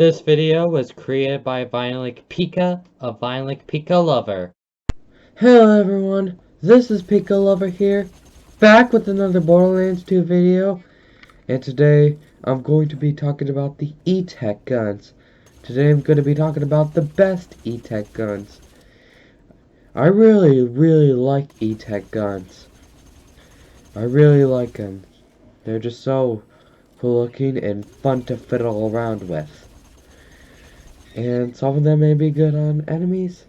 This video was created by Violent Pika, a Violent Pika lover. Hello everyone, this is Pika Lover here, back with another Borderlands 2 video, and today I'm going to be talking about the E-Tech guns. Today I'm going to be talking about the best E-Tech guns. I really like E-Tech guns. I really like them. They're just so cool looking and fun to fiddle around with. And some of them may be good on enemies,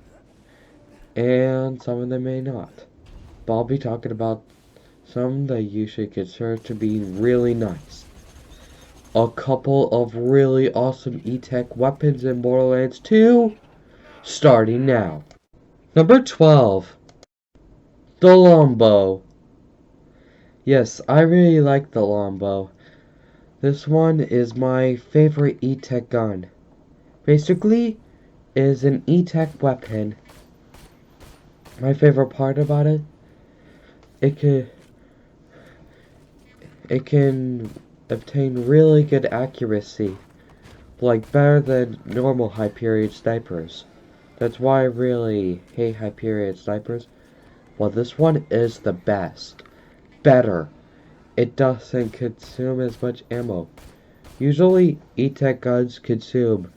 and some of them may not. But I'll be talking about some that you should consider to be really nice. A couple of really awesome E-Tech weapons in Borderlands 2, starting now. Number 12. The Longbow. Yes, I really like the Longbow. This one is my favorite E-Tech gun. Basically, it is an E-Tech weapon. My favorite part about it, it can obtain really good accuracy, like better than normal Hyperion snipers. That's why I really hate Hyperion snipers. Well, this one is the best. Better. It doesn't consume as much ammo. Usually, E-Tech guns consume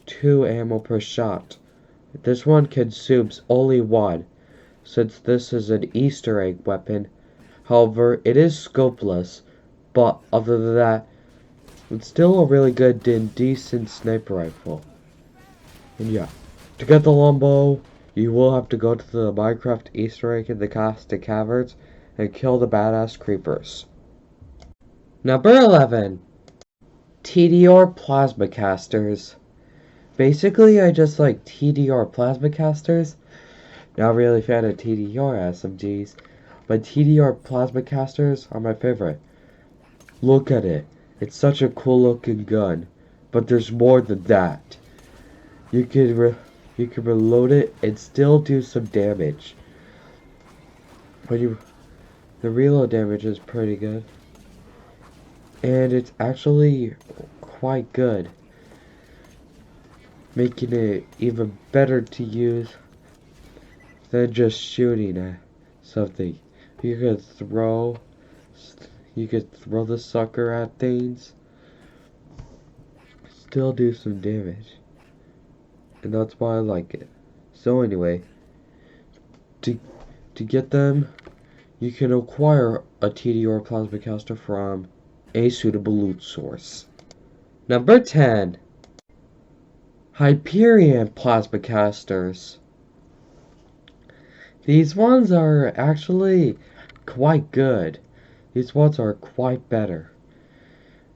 2 ammo per shot. This one consumes only 1, since this is an Easter egg weapon. However, it is scopeless, but other than that, it's still a really good and decent sniper rifle. And yeah, to get the Longbow, you will have to go to the Minecraft Easter egg in the Caustic Caverns and kill the badass creepers. Number 11. TDR Plasma Casters. Basically, I just like TDR Plasma Casters. Not really a fan of TDR SMGs, but TDR Plasma Casters are my favorite. Look at it. It's such a cool looking gun. But there's more than that. You can reload it and still do some damage. The reload damage is pretty good. And it's actually quite good, making it even better to use than just shooting at something. You could throw the sucker at things, still do some damage, and that's why I like it. So anyway, to get them, you can acquire a TDR Plasma Caster from a suitable loot source. Number 10. Hyperion Plasma Casters. These ones are actually quite good. These ones are quite better.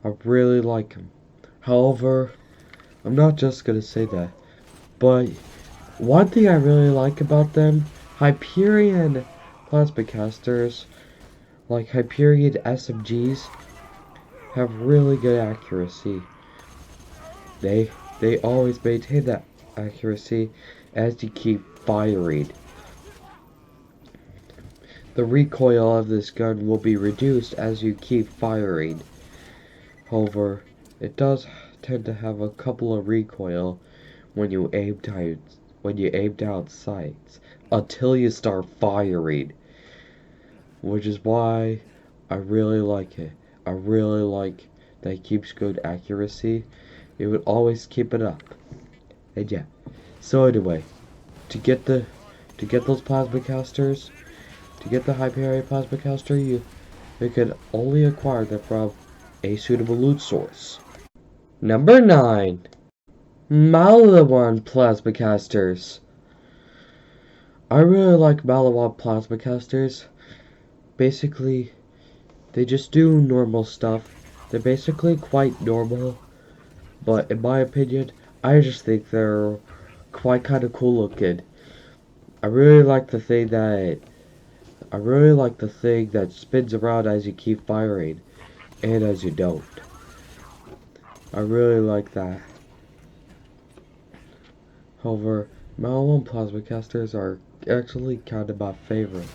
I really like them. However, I'm not just gonna say that, but one thing I really like about them, Hyperion Plasma Casters, like Hyperion SMGs, have really good accuracy. They always maintain that accuracy as you keep firing. The recoil of this gun will be reduced as you keep firing. However, it does tend to have a couple of recoil when you aim down sights until you start firing, which is why I really like it. I really like that it keeps good accuracy. It would always keep it up. And yeah. So anyway, to get those plasma casters, to get the Hyperion Plasma Caster, you can only acquire them from a suitable loot source. Number 9. Malawan Plasma Casters. I really like Malawan Plasma Casters. Basically, they just do normal stuff. They're basically quite normal, but in my opinion, I just think they're quite kind of cool looking. I really like the thing that spins around as you keep firing, and as you don't. I really like that. However, Malawan Plasma Casters are actually kind of my favorite,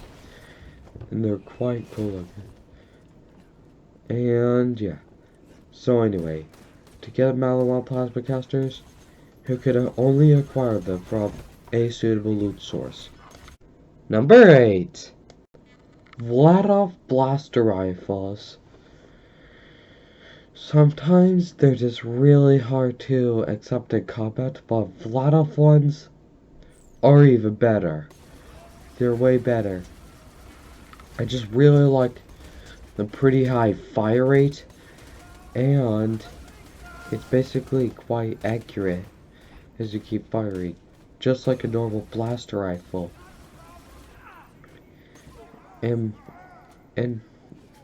and they're quite cool looking. And yeah. So anyway, to get Malawan plasma casters, you can only acquire them from a suitable loot source. Number 8. Vladov blaster rifles. Sometimes they're just really hard to accept in combat, but Vladov ones are even better. They're way better. I just really like the pretty high fire rate, and it's basically quite accurate as you keep firing, just like a normal blaster rifle. And and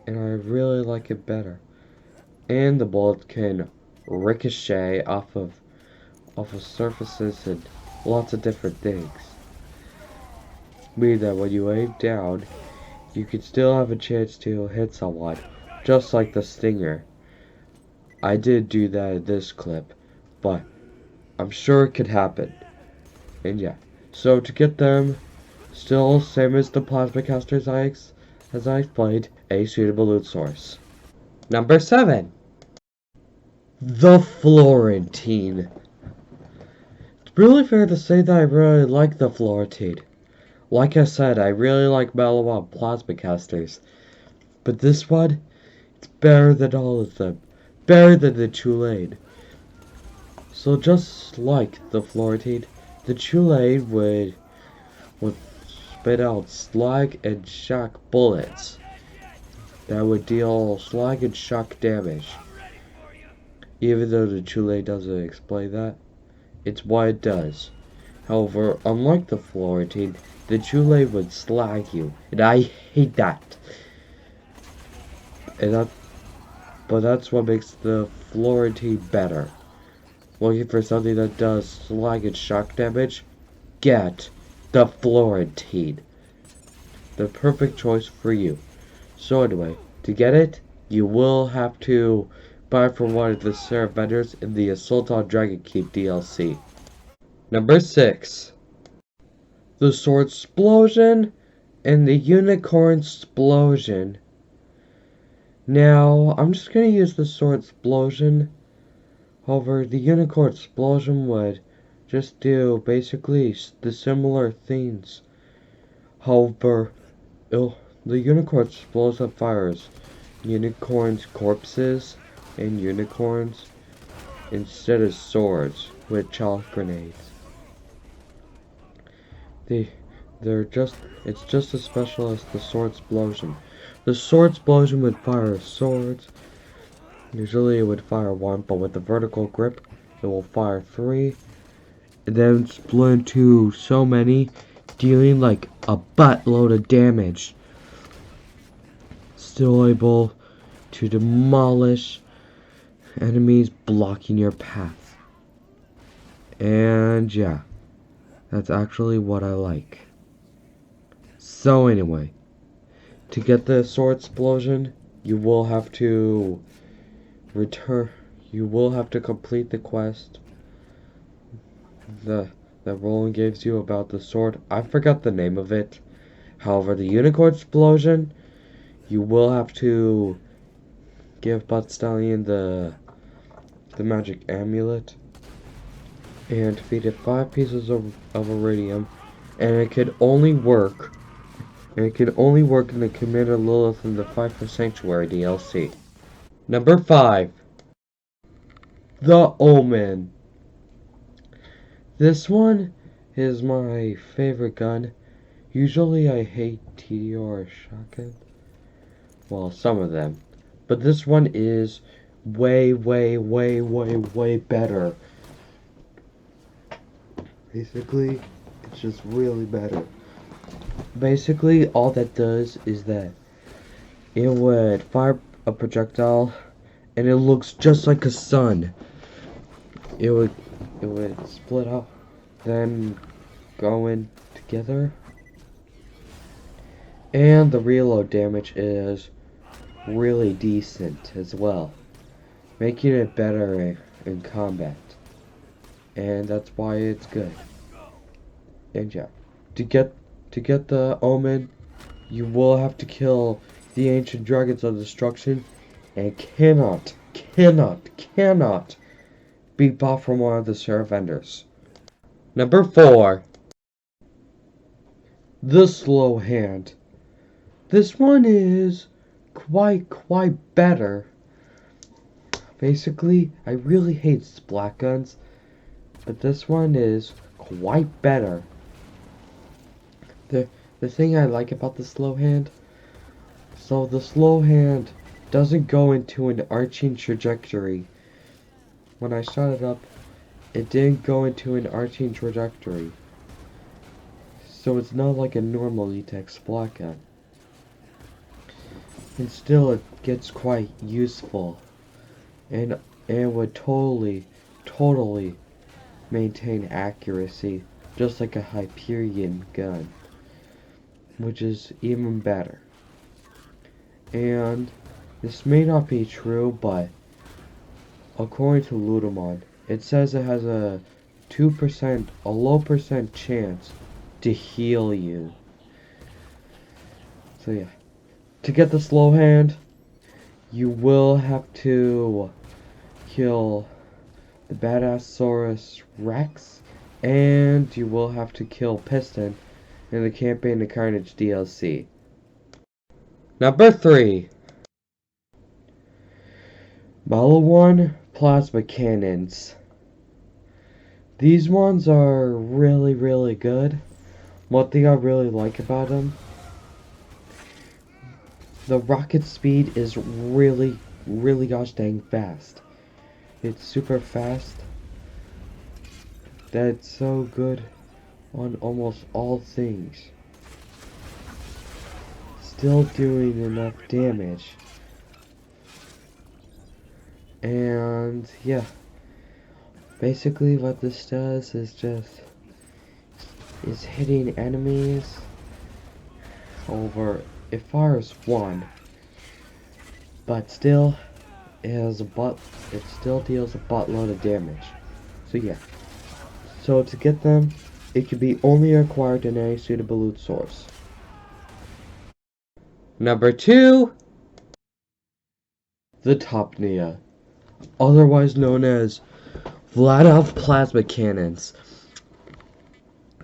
I really like it better. And the bullet can ricochet off of surfaces and lots of different things. Meaning that when you aim down, you can still have a chance to hit someone, just like the Stinger. I did do that in this clip, but I'm sure it could happen. And yeah, so to get them, still same as the plasma casters as I explained, a suitable loot source. Number 7. The Florentine. It's really fair to say that I really like the Florentine. Like I said, I really like Malawan plasma casters. But this one, it's better than all of them. Better than the Tulane. So just like the Florentine, the Tulane would spit out slag and shock bullets that would deal slag and shock damage. Even though the Tulane doesn't explain that, it's what it does. However, unlike the Florentine, the Tulane would slag you, and I hate that. But that's what makes the Florentine better. Looking for something that does slag and shock damage? Get the Florentine. The perfect choice for you. So anyway, to get it, you will have to buy from one of the Seraph vendors in the Assault on Dragon Keep DLC. Number 6. The Sword Explosion and the Unicorn Explosion. Now, I'm just going to use the Sword Explosion. However, the Unicorn Explosion would just do basically the similar things. However, the Unicorn Explosion fires unicorns' corpses and unicorns instead of swords with chalk grenades. It's just as special as the Sword Explosion. The Sword Explosion would fire swords. Usually it would fire 1, but with the vertical grip, it will fire 3. And then split into so many, dealing like a buttload of damage. Still able to demolish enemies blocking your path. And yeah, that's actually what I like. So anyway, to get the Sword Explosion, you will have to complete the quest that Roland gives you about the sword. I forgot the name of it. However, the Unicorn Explosion, you will have to give Butt Stallion the magic amulet and feed it 5 pieces of iridium, and it can only work in the Commander Lilith and the Fight for Sanctuary DLC. Number 5. The Omen. This one is my favorite gun. Usually I hate TDR shotgun. Well, some of them. But this one is way better. Basically, it's just really better. Basically, all that does is that it would fire a projectile and it looks just like a sun. It would split up, then go in together. And the reload damage is really decent as well, making it better in combat. And that's why it's good. And yeah, to get the Omen, you will have to kill the Ancient Dragons of Destruction, and cannot be bought from one of the share vendors. Number 4. The slow hand. This one is quite better. Basically, I really hate splat guns, but this one is quite better. The thing I like about the slow hand, so the slow hand doesn't go into an arching trajectory. When I shot it up, it didn't go into an arching trajectory. So it's not like a normal E-Tech splat gun. And still it gets quite useful. And would totally maintain accuracy, just like a Hyperion gun, which is even better. And this may not be true, but according to Ludamon, it says it has a low percent chance to heal you. So yeah, to get the slow hand, you will have to kill the Badassaurus Rex, and you will have to kill Piston in the Campaign of Carnage DLC. Number 3. Malawan Plasma Cannons. These ones are really good. One thing I really like about them, the rocket speed is really gosh dang fast. It's super fast. That's so good on almost all things. Still doing enough damage. And yeah, basically what this does is hitting enemies over, it fires one, but still it still deals a buttload of damage. So yeah, so to get them, it can be only acquired in any suitable loot source. Number 2, the Topnia, otherwise known as Vladov Plasma Cannons.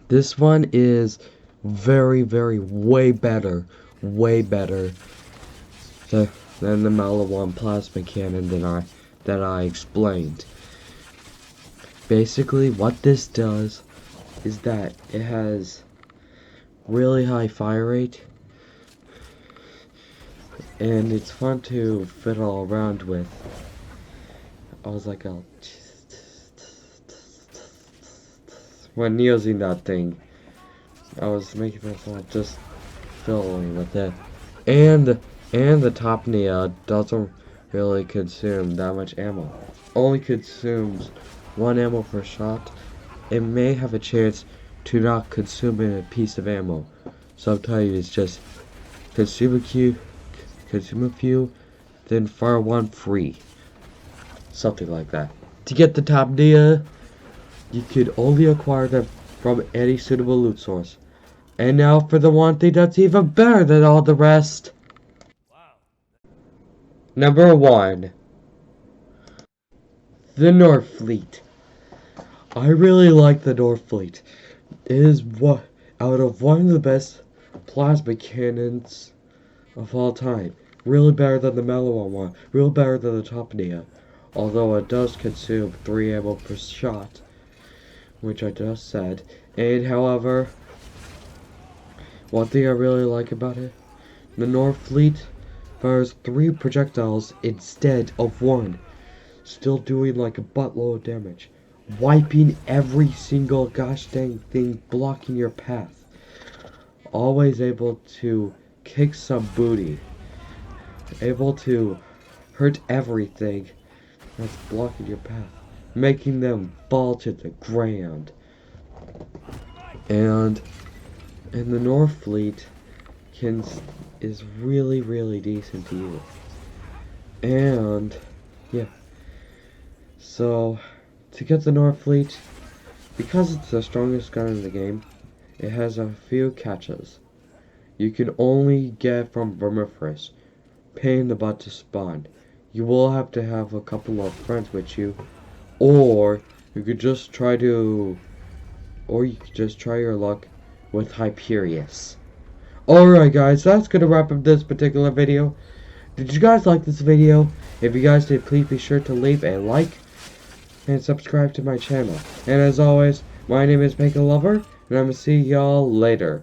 This one is way better than the Malawan Plasma Cannon that I explained. Basically, what this does is that it has really high fire rate, and it's fun to fiddle around with. I was like, oh, when using that thing, I was making myself just fiddling with it. And the Topnia doesn't really consume that much ammo. Only consumes 1 ammo per shot. It may have a chance to not consume a piece of ammo. Sometimes it's just consume a few, then fire one free. Something like that. To get the Topnia, you could only acquire them from any suitable loot source. And now for the one thing that's even better than all the rest. Number 1. The Norfleet. I really like the Norfleet. It is out of one of the best plasma cannons of all time. Really better than the Malawan one. Really better than the Topnia. Although it does consume 3 ammo per shot, which I just said. And however, one thing I really like about it, the Norfleet fires 3 projectiles instead of 1, still doing like a buttload of damage, wiping every single gosh dang thing blocking your path. Always able to kick some booty, able to hurt everything that's blocking your path, making them fall to the ground. And the Norfleet is really decent to use. And yeah, so to get the Norfleet, because it's the strongest gun in the game, it has a few catches. You can only get from Vermiferous, pain in the butt to spawn. You will have to have a couple of friends with you, Or you could just try to, or you could just try your luck with Hyperius. Alright guys, that's gonna wrap up this particular video. Did you guys like this video? If you guys did, please be sure to leave a like and subscribe to my channel. And as always, my name is Lover, and I'm gonna see y'all later.